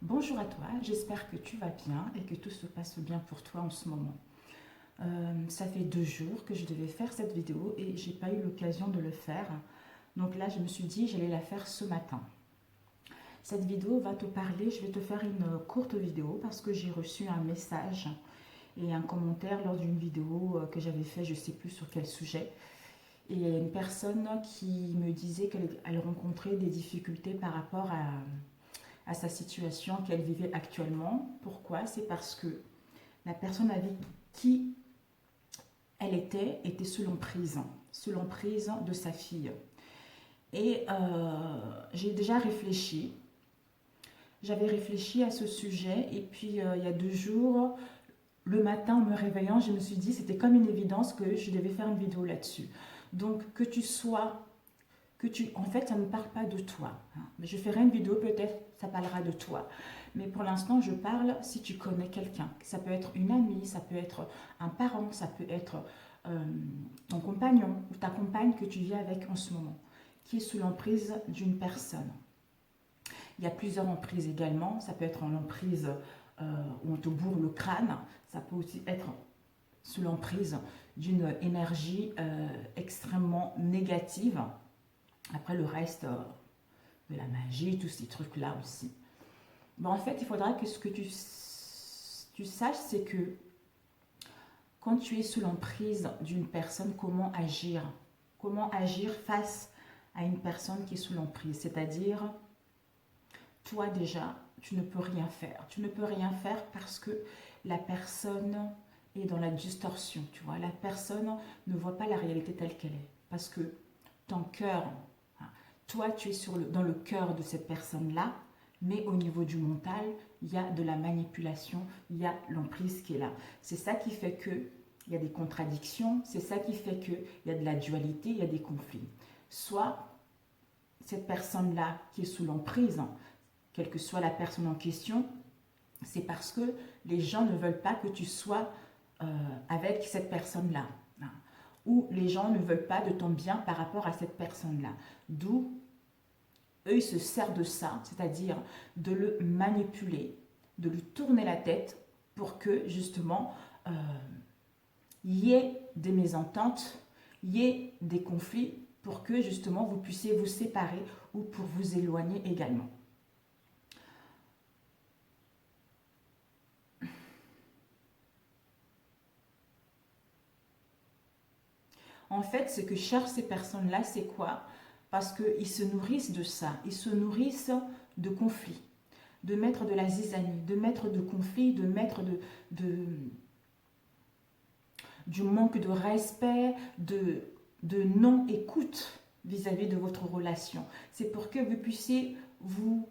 Bonjour à toi, j'espère que tu vas bien et que tout se passe bien pour toi en ce moment. Ça fait 2 jours que je devais faire cette vidéo et j'ai pas eu l'occasion de le faire. Donc là, je me suis dit j'allais la faire ce matin. Cette vidéo va te parler, je vais te faire une courte vidéo parce que j'ai reçu un message et un commentaire lors d'une vidéo que j'avais fait, je sais plus sur quel sujet. Et il y a une personne qui me disait qu'elle rencontrait des difficultés par rapport à sa situation qu'elle vivait actuellement. Pourquoi? C'est parce que la personne avec qui elle était sous l'emprise de sa fille. Et j'ai déjà réfléchi, j'avais réfléchi à ce sujet et puis il y a 2 jours, le matin en me réveillant, je me suis dit c'était comme une évidence que je devais faire une vidéo là-dessus. Donc que tu sois en fait, ça ne parle pas de toi, hein. Mais je ferai une vidéo, peut-être ça parlera de toi. Mais pour l'instant, je parle si tu connais quelqu'un. Ça peut être une amie, ça peut être un parent, ça peut être euh, ton compagnon ou ta compagne que tu vis avec en ce moment, qui est sous l'emprise d'une personne. Il y a plusieurs emprises également. Ça peut être en emprise où on te bourre le crâne. Ça peut aussi être sous l'emprise d'une énergie extrêmement négative. Après le reste de la magie, tous ces trucs-là aussi. Bon, en fait, il faudra que ce que tu saches, c'est que quand tu es sous l'emprise d'une personne, comment agir? Comment agir face à une personne qui est sous l'emprise? C'est-à-dire, toi déjà, tu ne peux rien faire. Tu ne peux rien faire parce que la personne est dans la distorsion, tu vois. La personne ne voit pas la réalité telle qu'elle est. Parce que ton cœur, toi, tu es dans le cœur de cette personne-là, mais au niveau du mental, il y a de la manipulation, il y a l'emprise qui est là. C'est ça qui fait qu'il y a des contradictions, c'est ça qui fait qu'il y a de la dualité, il y a des conflits. Soit cette personne-là qui est sous l'emprise, quelle que soit la personne en question, c'est parce que les gens ne veulent pas que tu sois avec cette personne-là. Ou les gens ne veulent pas de ton bien par rapport à cette personne-là. D'où eux, ils se servent de ça, c'est-à-dire de le manipuler, de lui tourner la tête pour que justement il y ait des mésententes, il y ait des conflits pour que justement vous puissiez vous séparer ou pour vous éloigner également. En fait, ce que cherchent ces personnes-là, c'est quoi? Parce qu'ils se nourrissent de ça, ils se nourrissent de conflits, de mettre de la zizanie, de mettre de conflits, de mettre du manque de respect, de non-écoute vis-à-vis de votre relation. C'est pour que vous puissiez vous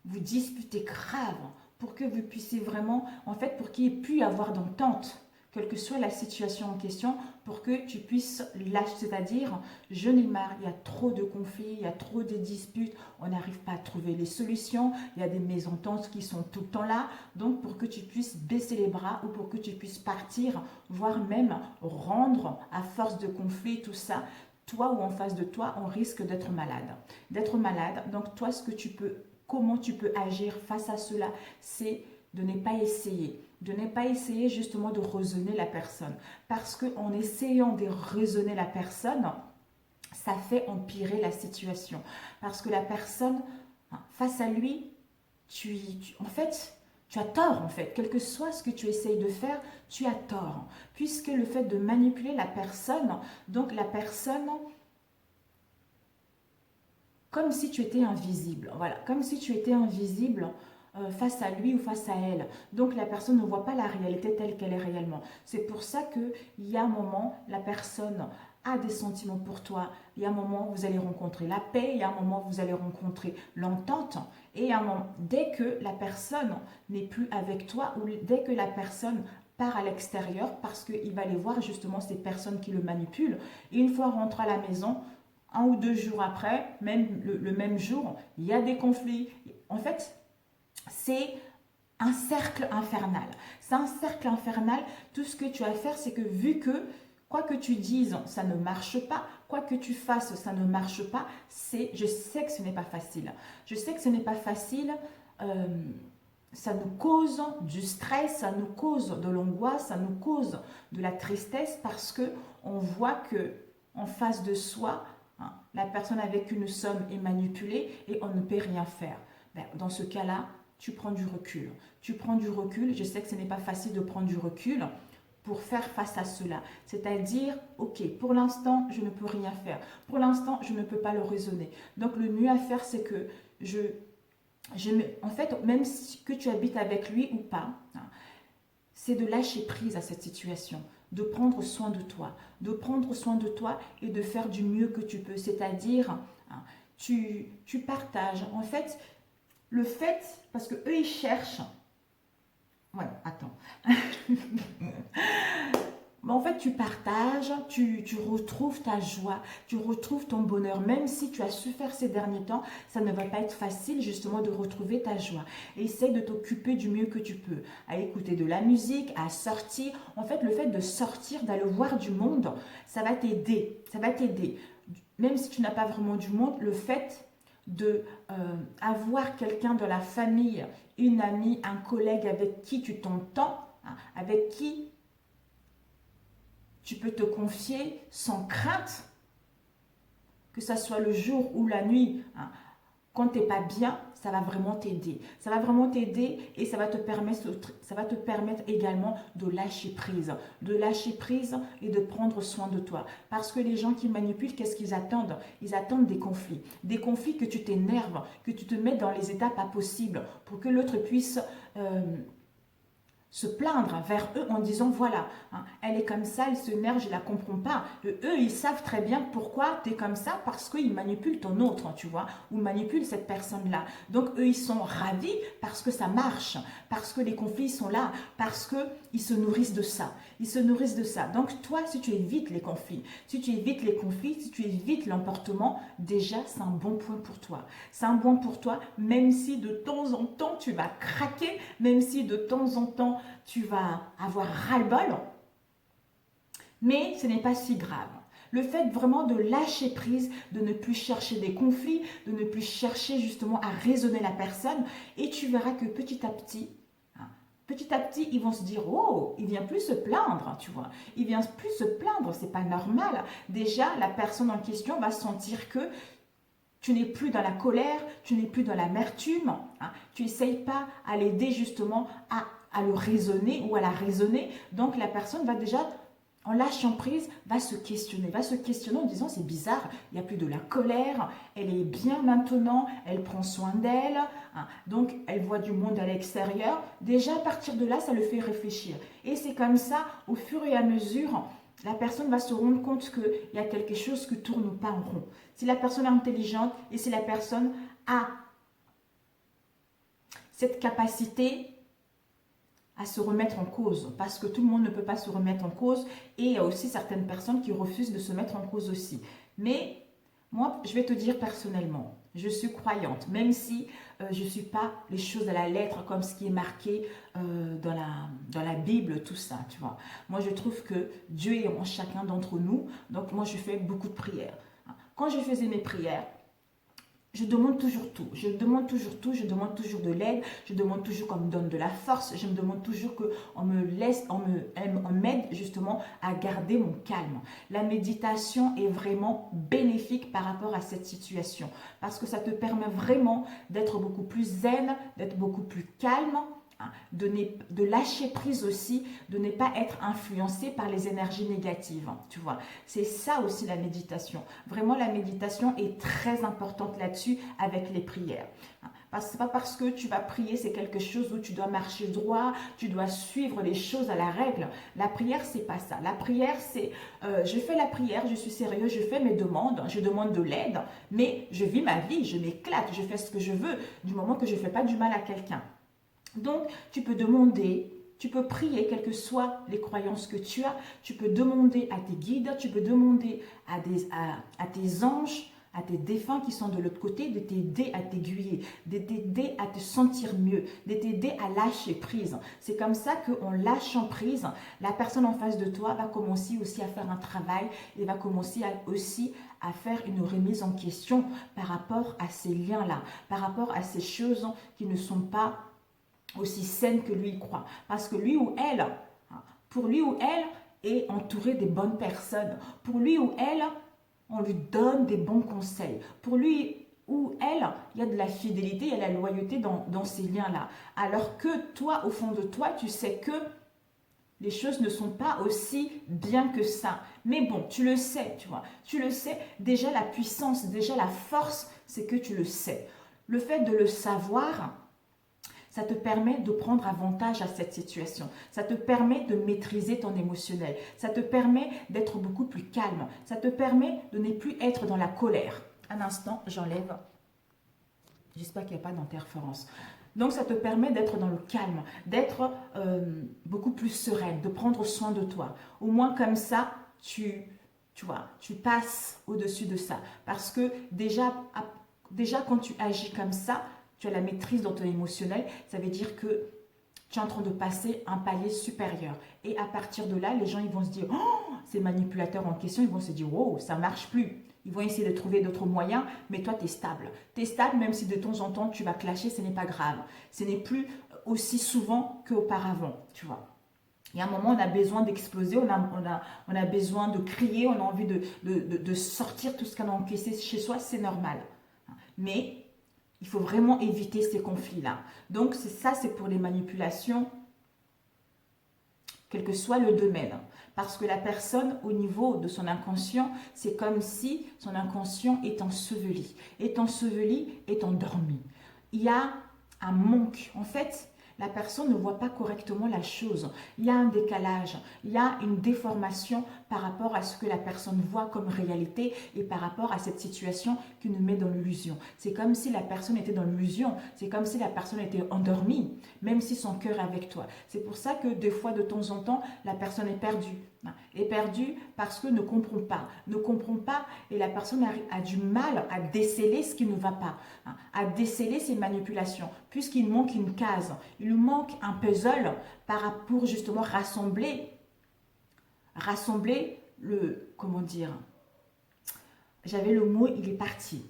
disputer grave, pour que vous puissiez vraiment, en fait, pour qu'il y ait pu y avoir d'entente, quelle que soit la situation en question, pour que tu puisses lâcher, c'est-à-dire, je n'ai marre, il y a trop de conflits, il y a trop de disputes, on n'arrive pas à trouver les solutions, il y a des mésententes qui sont tout le temps là, donc pour que tu puisses baisser les bras ou pour que tu puisses partir, voire même rendre à force de conflits, tout ça, toi ou en face de toi, on risque d'être malade. D'être malade, donc toi, ce que tu peux, comment tu peux agir face à cela, c'est de ne pas essayer. De ne pas essayer justement de raisonner la personne. Parce qu'en essayant de raisonner la personne, ça fait empirer la situation. Parce que la personne, face à lui, en fait, tu as tort en fait. Quel que soit ce que tu essayes de faire, tu as tort. Puisque le fait de manipuler la personne, donc la personne, comme si tu étais invisible. Voilà, comme si tu étais invisible face à lui ou face à elle. Donc la personne ne voit pas la réalité telle qu'elle est réellement. C'est pour ça qu'il y a un moment, la personne a des sentiments pour toi. Il y a un moment, vous allez rencontrer la paix. Il y a un moment, vous allez rencontrer l'entente. Et un moment, dès que la personne n'est plus avec toi ou dès que la personne part à l'extérieur parce qu'il va aller voir justement ces personnes qui le manipulent. Et une fois rentré à la maison, 1 ou 2 jours après, même le même jour, il y a des conflits. En fait, c'est un cercle infernal. C'est un cercle infernal. Tout ce que tu as à faire, c'est que vu que quoi que tu dises, ça ne marche pas, quoi que tu fasses, ça ne marche pas, je sais que ce n'est pas facile. Je sais que ce n'est pas facile. ça nous cause du stress, ça nous cause de l'angoisse, ça nous cause de la tristesse parce que on voit que en face de soi, hein, la personne avec qui nous sommes est manipulée et on ne peut rien faire. Ben, dans ce cas-là, tu prends du recul. Tu prends du recul. Je sais que ce n'est pas facile de prendre du recul pour faire face à cela. C'est-à-dire, ok, pour l'instant, je ne peux rien faire. Pour l'instant, je ne peux pas le raisonner. Donc, le mieux à faire, c'est que en fait, même si que tu habites avec lui ou pas, hein, c'est de lâcher prise à cette situation, de prendre soin de toi, et de faire du mieux que tu peux. C'est-à-dire, hein, tu partages. En fait, parce que eux ils cherchent. Ouais, attends. Mais en fait, tu partages, tu retrouves ta joie, tu retrouves ton bonheur. Même si tu as souffert ces derniers temps, ça ne va pas être facile justement de retrouver ta joie. Et essaye de t'occuper du mieux que tu peux, à écouter de la musique, à sortir. En fait, le fait de sortir, d'aller voir du monde, ça va t'aider. Ça va t'aider. Même si tu n'as pas vraiment du monde, le fait de avoir quelqu'un de la famille, une amie, un collègue avec qui tu t'entends, hein, avec qui tu peux te confier sans crainte, que ce soit le jour ou la nuit, hein, quand tu n'es pas bien, ça va vraiment t'aider. Ça va vraiment t'aider et ça va te permettre également de lâcher prise. De lâcher prise et de prendre soin de toi. Parce que les gens qui manipulent, qu'est-ce qu'ils attendent? Ils attendent des conflits. Des conflits que tu t'énerves, que tu te mets dans les états pas possibles pour que l'autre puisse se plaindre vers eux en disant voilà, hein, elle est comme ça, elle s'énerve, je ne la comprends pas. Eux, ils savent très bien pourquoi tu es comme ça parce qu'ils manipulent ton autre, tu vois, ou manipulent cette personne-là. Donc eux, ils sont ravis parce que ça marche, parce que les conflits sont là, parce qu'ils se nourrissent de ça. Ils se nourrissent de ça. Donc toi, si tu évites les conflits, si tu évites l'emportement, déjà, c'est un bon point pour toi. C'est un bon pour toi, même si de temps en temps, tu vas craquer, même si de temps en temps, tu vas avoir ras-le-bol, mais ce n'est pas si grave. Le fait vraiment de lâcher prise, de ne plus chercher des conflits, de ne plus chercher justement à raisonner la personne, et tu verras que petit à petit, ils vont se dire, oh, il vient plus se plaindre, tu vois. Il vient plus se plaindre, c'est pas normal. Déjà, la personne en question va sentir que tu n'es plus dans la colère, tu n'es plus dans l'amertume. Hein. Tu n'essayes pas à l'aider justement à le raisonner ou à la raisonner. Donc la personne va déjà, en lâchant prise, va se questionner en disant c'est bizarre, il n'y a plus de la colère, elle est bien maintenant, elle prend soin d'elle, hein. Donc elle voit du monde à l'extérieur. Déjà à partir de là, ça le fait réfléchir. Et c'est comme ça, au fur et à mesure, la personne va se rendre compte qu'il y a quelque chose qui ne tourne pas en rond. Si la personne est intelligente et si la personne a cette capacité à se remettre en cause, parce que tout le monde ne peut pas se remettre en cause et il y a aussi certaines personnes qui refusent de se mettre en cause aussi. Mais moi, je vais te dire personnellement, je suis croyante, même si je ne suis pas les choses à la lettre comme ce qui est marqué dans la Bible, tout ça, tu vois. Moi, je trouve que Dieu est en chacun d'entre nous, donc moi, je fais beaucoup de prières. Quand je faisais mes prières, je demande toujours tout, je demande toujours de l'aide, je demande toujours qu'on me donne de la force, je me demande toujours qu'on on m'aide justement à garder mon calme. La méditation est vraiment bénéfique par rapport à cette situation parce que ça te permet vraiment d'être beaucoup plus zen, d'être beaucoup plus calme, de lâcher prise aussi, de ne pas être influencé par les énergies négatives, tu vois. C'est ça aussi la méditation. Vraiment, la méditation est très importante là-dessus avec les prières. Ce n'est pas parce que tu vas prier, c'est quelque chose où tu dois marcher droit, tu dois suivre les choses à la règle. La prière, c'est pas ça. La prière, c'est je fais la prière, je suis sérieux, je fais mes demandes, je demande de l'aide, mais je vis ma vie, je m'éclate, je fais ce que je veux, du moment que je ne fais pas du mal à quelqu'un. Donc, tu peux demander, tu peux prier, quelles que soient les croyances que tu as, tu peux demander à tes guides, tu peux demander à tes anges, à tes défunts qui sont de l'autre côté, de t'aider à t'aiguiller, de t'aider à te sentir mieux, de t'aider à lâcher prise. C'est comme ça qu'en lâchant prise, la personne en face de toi va commencer aussi à faire un travail et va commencer aussi à faire une remise en question par rapport à ces liens-là, par rapport à ces choses qui ne sont pas aussi saine que lui il croit. Parce que lui ou elle, pour lui ou elle, est entouré des bonnes personnes. Pour lui ou elle, on lui donne des bons conseils. Pour lui ou elle, il y a de la fidélité, il y a de la loyauté dans ces liens-là. Alors que toi, au fond de toi, tu sais que les choses ne sont pas aussi bien que ça. Mais bon, tu le sais, tu vois. Tu le sais, déjà la puissance, déjà la force, c'est que tu le sais. Le fait de le savoir, ça te permet de prendre avantage à cette situation. Ça te permet de maîtriser ton émotionnel. Ça te permet d'être beaucoup plus calme. Ça te permet de ne plus être dans la colère. Un instant, j'enlève. J'espère qu'il n'y a pas d'interférence. Donc, ça te permet d'être dans le calme, d'être beaucoup plus sereine, de prendre soin de toi. Au moins, comme ça, tu vois, tu passes au-dessus de ça. Parce que déjà, quand tu agis comme ça, tu as la maîtrise dans ton émotionnel. Ça veut dire que tu es en train de passer un palier supérieur. Et à partir de là, les gens ils vont se dire, oh, ces manipulateurs en question, ils vont se dire, wow, ça ne marche plus. Ils vont essayer de trouver d'autres moyens, mais toi, tu es stable. Tu es stable, même si de temps en temps, tu vas clasher, ce n'est pas grave. Ce n'est plus aussi souvent qu'auparavant, tu vois. Il y a un moment, on a besoin d'exploser, on a besoin de crier, on a envie de sortir tout ce qu'on a encaissé chez soi, c'est normal. Mais il faut vraiment éviter ces conflits-là. Donc, ça, c'est pour les manipulations, quel que soit le domaine. Parce que la personne, au niveau de son inconscient, c'est comme si son inconscient est enseveli, est endormi. Il y a un manque. En fait, la personne ne voit pas correctement la chose. Il y a un décalage, il y a une déformation par rapport à ce que la personne voit comme réalité et par rapport à cette situation qui nous met dans l'illusion. C'est comme si la personne était dans l'illusion, c'est comme si la personne était endormie, même si son cœur est avec toi. C'est pour ça que des fois, de temps en temps, la personne est perdue. Est perdue parce que ne comprend pas et la personne a du mal à déceler ce qui ne va pas, à déceler ses manipulations, puisqu'il manque une case, il manque un puzzle pour justement rassembler le, comment dire, j'avais le mot, il est parti,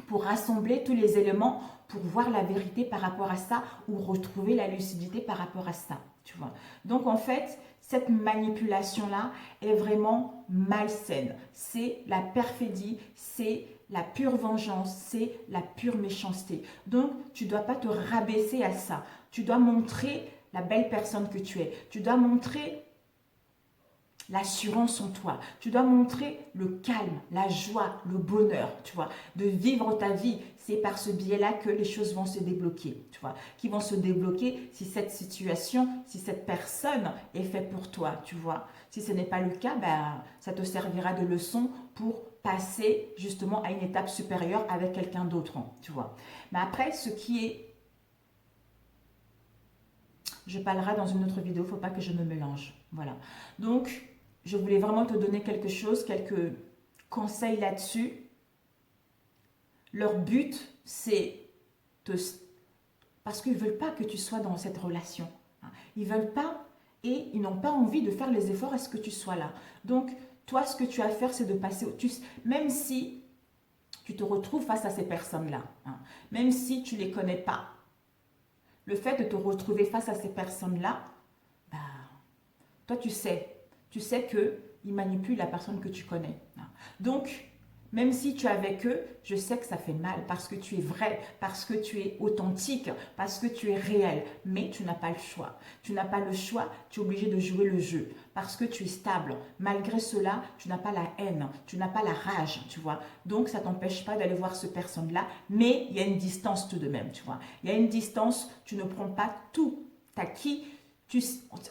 pour rassembler tous les éléments, pour voir la vérité par rapport à ça, ou retrouver la lucidité par rapport à ça, tu vois. Donc en fait, cette manipulation-là est vraiment malsaine. C'est la perfidie, c'est la pure vengeance, c'est la pure méchanceté. Donc, tu ne dois pas te rabaisser à ça. Tu dois montrer la belle personne que tu es. Tu dois montrer l'assurance en toi. Tu dois montrer le calme, la joie, le bonheur, tu vois, de vivre ta vie. C'est par ce biais-là que les choses vont se débloquer, tu vois, qui vont se débloquer si cette situation, si cette personne est faite pour toi, tu vois. Si ce n'est pas le cas, ben, ça te servira de leçon pour passer justement à une étape supérieure avec quelqu'un d'autre, tu vois. Mais après, ce qui est... Je parlerai dans une autre vidéo, il ne faut pas que je me mélange. Voilà. Donc, je voulais vraiment te donner quelque chose, quelques conseils là-dessus. Leur but, c'est parce qu'ils ne veulent pas que tu sois dans cette relation. Ils ne veulent pas et ils n'ont pas envie de faire les efforts à ce que tu sois là. Donc, toi, ce que tu as à faire, c'est de passer... Même si tu te retrouves face à ces personnes-là, même si tu ne les connais pas, le fait de te retrouver face à ces personnes-là, bah, toi, tu sais qu'ils manipulent la personne que tu connais. Donc, même si tu es avec eux, je sais que ça fait mal parce que tu es vrai, parce que tu es authentique, parce que tu es réel. Mais tu n'as pas le choix. Tu n'as pas le choix, tu es obligé de jouer le jeu parce que tu es stable. Malgré cela, tu n'as pas la haine, tu n'as pas la rage, tu vois. Donc, ça ne t'empêche pas d'aller voir cette personne-là, mais il y a une distance tout de même, tu vois. Il y a une distance, tu ne prends pas tout acquis.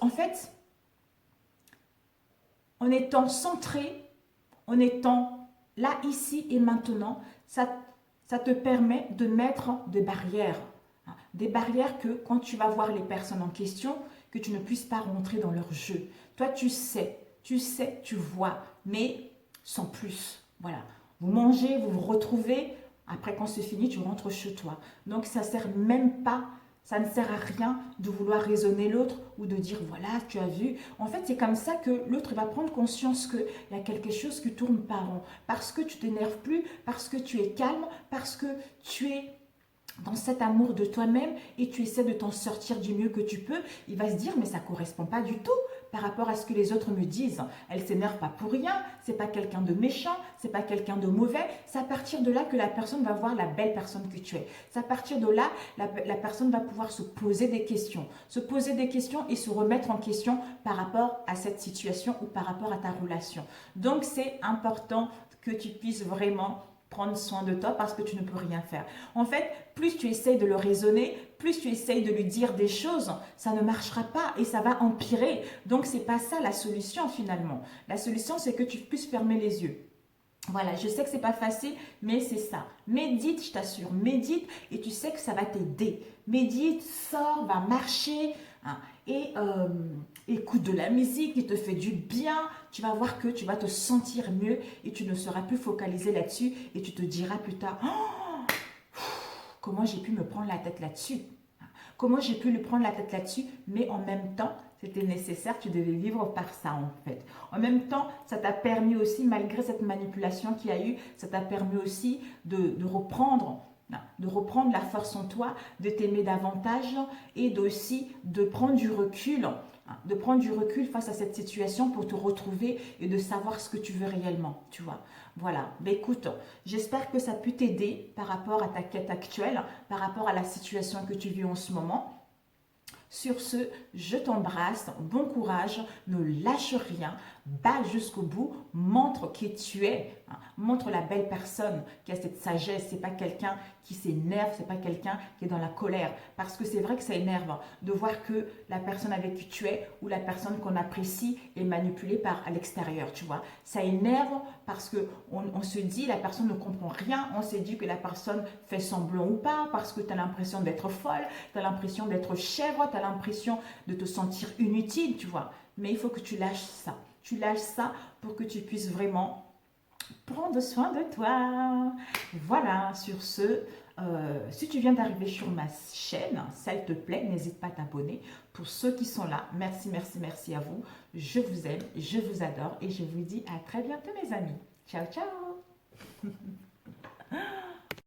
En fait, en étant centré, en étant là, ici et maintenant, ça te permet de mettre des barrières. Des barrières que quand tu vas voir les personnes en question, que tu ne puisses pas rentrer dans leur jeu. Toi, tu sais, tu vois, mais sans plus. Voilà. Vous mangez, vous vous retrouvez. Après, quand c'est fini, tu rentres chez toi. Donc, ça ne sert même pas. Ça ne sert à rien de vouloir raisonner l'autre ou de dire, voilà, tu as vu. En fait, c'est comme ça que l'autre va prendre conscience qu'il y a quelque chose qui tourne pas rond. Parce que tu t'énerves plus, parce que tu es calme, parce que tu es dans cet amour de toi-même et tu essaies de t'en sortir du mieux que tu peux, il va se dire mais ça ne correspond pas du tout par rapport à ce que les autres me disent. Elle s'énerve pas pour rien, c'est pas quelqu'un de méchant, c'est pas quelqu'un de mauvais. C'est à partir de là que la personne va voir la belle personne que tu es. C'est à partir de là, la personne va pouvoir se poser des questions et se remettre en question par rapport à cette situation ou par rapport à ta relation. Donc c'est important que tu puisses vraiment prendre soin de toi parce que tu ne peux rien faire. En fait, plus tu essayes de le raisonner, plus tu essayes de lui dire des choses, ça ne marchera pas et ça va empirer. Donc, c'est pas ça la solution finalement. La solution, c'est que tu puisses fermer les yeux. Voilà, je sais que c'est pas facile, mais c'est ça. Médite, je t'assure, médite et tu sais que ça va t'aider. Médite, sors, va marcher hein, et écoute de la musique qui te fait du bien. Tu vas voir que tu vas te sentir mieux et tu ne seras plus focalisé là-dessus et tu te diras plus tard, oh, comment j'ai pu me prendre la tête là-dessus? Comment j'ai pu lui prendre la tête là-dessus? Mais en même temps, c'était nécessaire, tu devais vivre par ça en fait. En même temps, ça t'a permis aussi, malgré cette manipulation qu'il y a eu, ça t'a permis aussi de reprendre la force en toi, de t'aimer davantage et aussi de prendre du recul, face à cette situation pour te retrouver et de savoir ce que tu veux réellement, tu vois. Voilà, ben écoute, j'espère que ça a pu t'aider par rapport à ta quête actuelle, par rapport à la situation que tu vis en ce moment. Sur ce, je t'embrasse, bon courage, ne lâche rien, bats jusqu'au bout, montre qui tu es, hein, montre la belle personne qui a cette sagesse, c'est pas quelqu'un qui s'énerve, c'est pas quelqu'un qui est dans la colère, parce que c'est vrai que ça énerve de voir que la personne avec qui tu es ou la personne qu'on apprécie est manipulée par à l'extérieur, tu vois. Ça énerve parce que on se dit la personne ne comprend rien, on s'est dit que la personne fait semblant ou pas, parce que tu as l'impression d'être folle, tu as l'impression d'être chèvre, tu as l'impression de te sentir inutile, tu vois. Mais il faut que tu lâches ça. Tu lâches ça pour que tu puisses vraiment prendre soin de toi. Voilà, sur ce, si tu viens d'arriver sur ma chaîne, s'il te plaît, n'hésite pas à t'abonner. Pour ceux qui sont là, merci, merci, merci à vous. Je vous aime, je vous adore et je vous dis à très bientôt mes amis. Ciao, ciao.